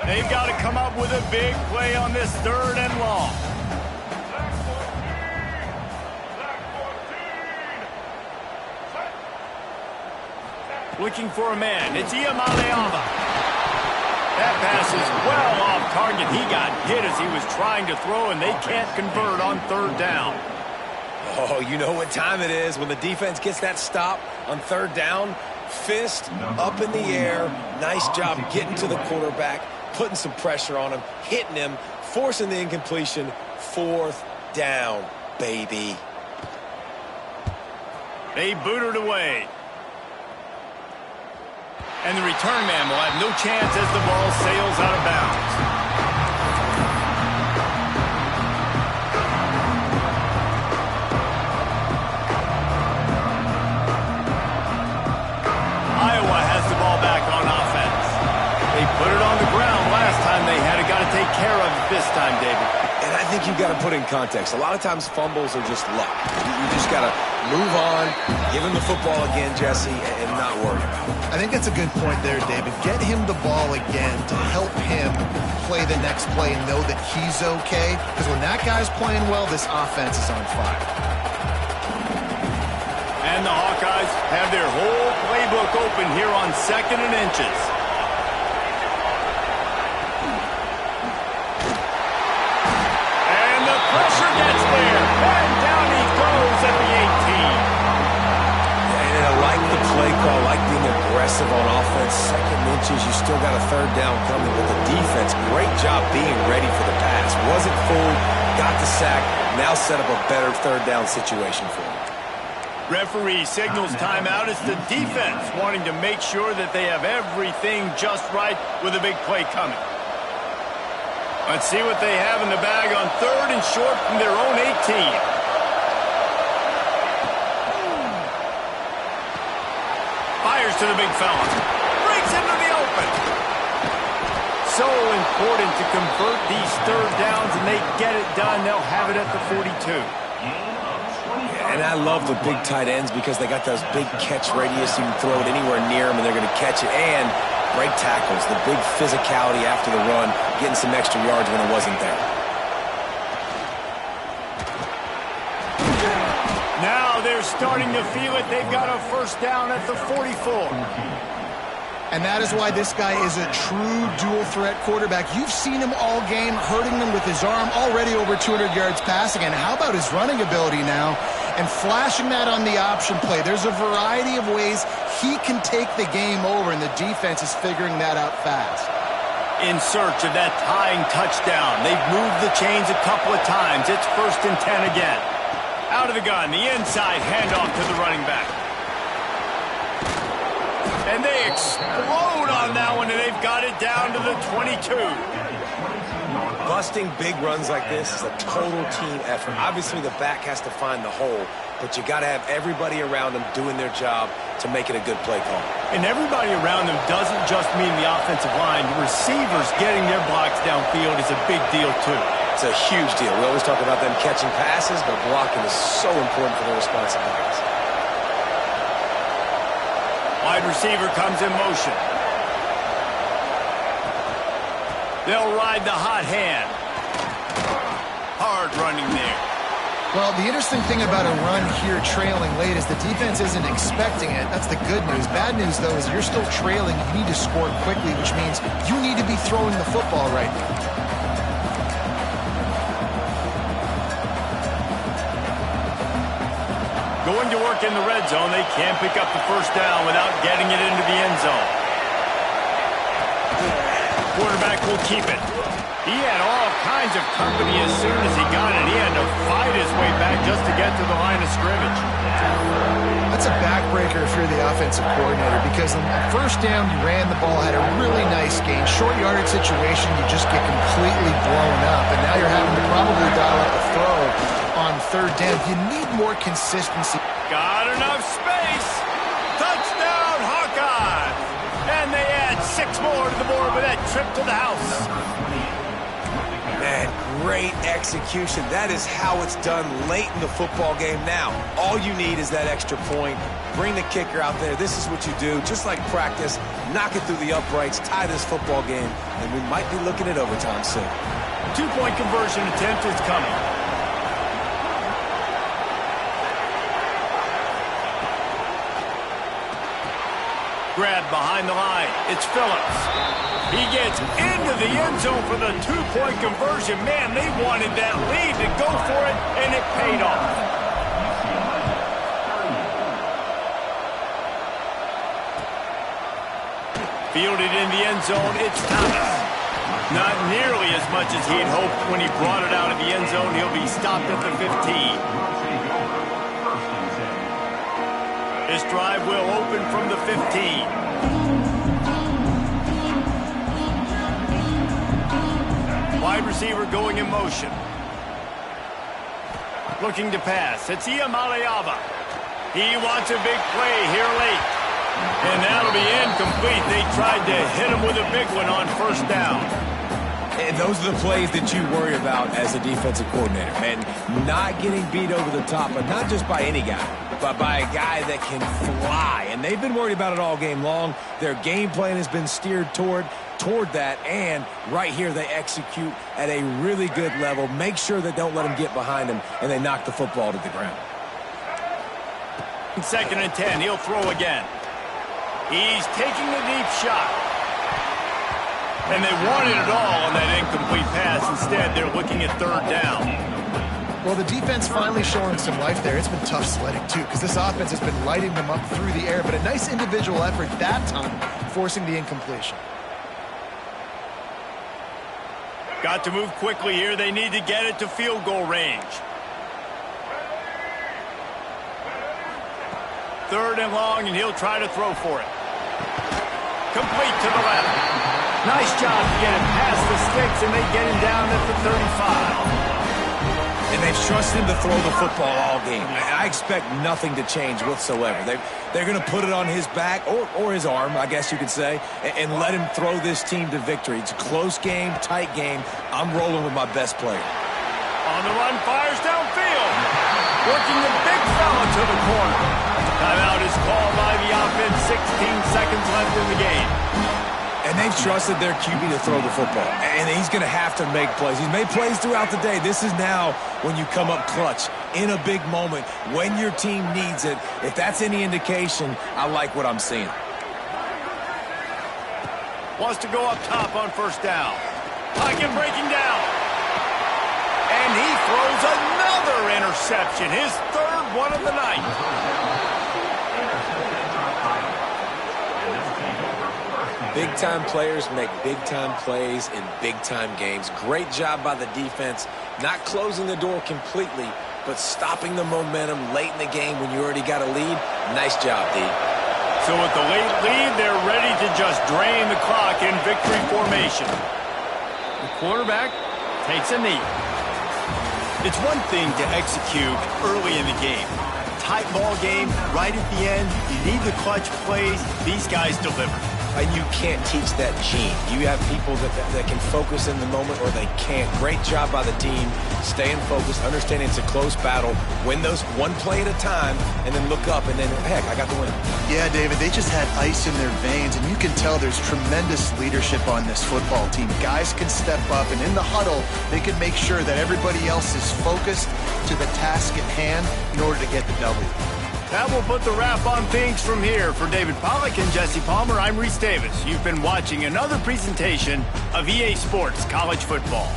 They've got to come up with a big play on this 3rd and long. Looking for a man. It's NDL Iowa. That pass is well off target. He got hit as he was trying to throw, and they can't convert on 3rd down. Oh, you know what time it is when the defense gets that stop on 3rd down. Fist up in the air. Nice job getting to the quarterback, putting some pressure on him, hitting him, forcing the incompletion. 4th down, baby. They boot it away. And the return man will have no chance as the ball sails out of bounds. Iowa has the ball back on offense. They put it on the ground last time they had it. Got to take care of it this time, David. And I think you've got to put in context. A lot of times fumbles are just luck. You just got to move on, give him the football again, Jesse, and not worry about it. I think that's a good point there, David. Get him the ball again to help him play the next play and know that he's okay. Because when that guy's playing well, this offense is on fire. And the Hawkeyes have their whole playbook open here on 2nd and inches. And the pressure gets there. And down he goes at the 18. And I like the play call, like being aggressive on offense. 2nd inches, you still got a 3rd down coming, but the defense, great job being ready for the pass. Wasn't fooled, got the sack, now set up a better 3rd down situation for him. Referee signals timeout. It's the defense wanting to make sure that they have everything just right with a big play coming. Let's see what they have in the bag on 3rd and short from their own 18. Fires to the big fella. Breaks into the open. So important to convert these 3rd downs, and they get it done. They'll have it at the 42. And I love the big tight ends because they got those big catch radius. You can throw it anywhere near them, and they're going to catch it. And great tackles, the big physicality after the run, getting some extra yards when it wasn't there. Now they're starting to feel it. They've got a 1st down at the 44. And that is why this guy is a true dual-threat quarterback. You've seen him all game, hurting them with his arm, already over 200 yards passing. And how about his running ability now? And flashing that on the option play. There's a variety of ways he can take the game over, and the defense is figuring that out fast. In search of that tying touchdown. They've moved the chains a couple of times. It's 1st and 10 again. Out of the gun, the inside handoff to the running back. And they explode on that one, and they've got it down to the 22. Busting big runs like this is a total team effort. Obviously, the back has to find the hole, but you got to have everybody around them doing their job to make it a good play call. And everybody around them doesn't just mean the offensive line. The receivers getting their blocks downfield is a big deal, too. It's a huge deal. We always talk about them catching passes, but blocking is so important for their responsibilities. Wide receiver comes in motion. They'll ride the hot hand. Hard running there. Well, the interesting thing about a run here trailing late is the defense isn't expecting it. That's the good news. Bad news, though, is you're still trailing. You need to score quickly, which means you need to be throwing the football right now. Going to work in the red zone. They can't pick up the 1st down without getting it into the end zone. Quarterback will keep it. He had all kinds of company as soon as he got it. He had to fight his way back just to get to the line of scrimmage. That's a backbreaker if you're the offensive coordinator, because on 1st down, you ran the ball, had a really nice gain. Short yardage situation, you just get completely blown up, and now you're having to probably dial up a throw on 3rd down. You need more consistency. Got enough space. Touchdown, Hawkeyes. And they add 6 more to the board with that trip to the house. Man, great execution. That is how it's done late in the football game now. All you need is that extra point. bring the kicker out there. This is what you do, just like practice. Knock it through the uprights, tie this football game, and we might be looking at overtime soon. Two-point conversion attempt is coming. Grab behind the line. It's Phillips. He gets into the end zone for the two-point conversion. Man, they wanted that lead to go for it, and it paid off. Fielded in the end zone, it's Thomas. Not nearly as much as he had hoped when he brought it out of the end zone. He'll be stopped at the 15. This drive will open from the 15. Wide receiver going in motion. Looking to pass. It's NDL Iowa. He wants a big play here late. And that'll be incomplete. They tried to hit him with a big one on first down. And those are the plays that you worry about as a defensive coordinator. And not getting beat over the top, but not just by any guy, but by a guy that can fly. And they've been worried about it all game long. Their game plan has been steered toward that, and right here they execute at a really good level. Make sure they don't let him get behind him, and they knock the football to the ground. 2nd and 10, he'll throw again. He's taking the deep shot. And they wanted it all on that incomplete pass. Instead, they're looking at 3rd down. Well, the defense finally showing some life there. It's been tough sledding, too, because this offense has been lighting them up through the air. But a nice individual effort that time, forcing the incompletion. Got to move quickly here. They need to get it to field goal range. 3rd and long, and he'll try to throw for it. Complete to the left. Nice job to get him past the sticks, and they get him down at the 35. And they've trusted him to throw the football all game. I expect nothing to change whatsoever. They're going to put it on his back, or his arm, I guess you could say, and let him throw this team to victory. It's a close game, tight game. I'm rolling with my best player. On the run, fires downfield. Working the big fella to the corner. Timeout is called by the offense. 16 seconds left in the game. And they've trusted their QB to throw the football. And he's going to have to make plays. He's made plays throughout the day. This is now when you come up clutch in a big moment when your team needs it. If that's any indication, I like what I'm seeing. Wants to go up top on first down. Pocket breaking down. And he throws another interception. His 3rd one of the night. Big-time players make big-time plays in big-time games. Great job by the defense, not closing the door completely, but stopping the momentum late in the game when you already got a lead. Nice job, D. So with the late lead, they're ready to just drain the clock in victory formation. The quarterback takes a knee. It's one thing to execute early in the game. Tight ball game, right at the end, you need the clutch plays. These guys deliver. And you can't teach that gene. You have people that can focus in the moment, or they can't. Great job by the team, staying focused, understanding it's a close battle, win those one play at a time, and then look up, and then, heck, I got the win. Yeah, David, they just had ice in their veins, and you can tell there's tremendous leadership on this football team. Guys can step up, and in the huddle, they can make sure that everybody else is focused to the task at hand in order to get the W. That will put the wrap on things from here. For David Pollack and Jesse Palmer, I'm Reese Davis. You've been watching another presentation of EA Sports College Football.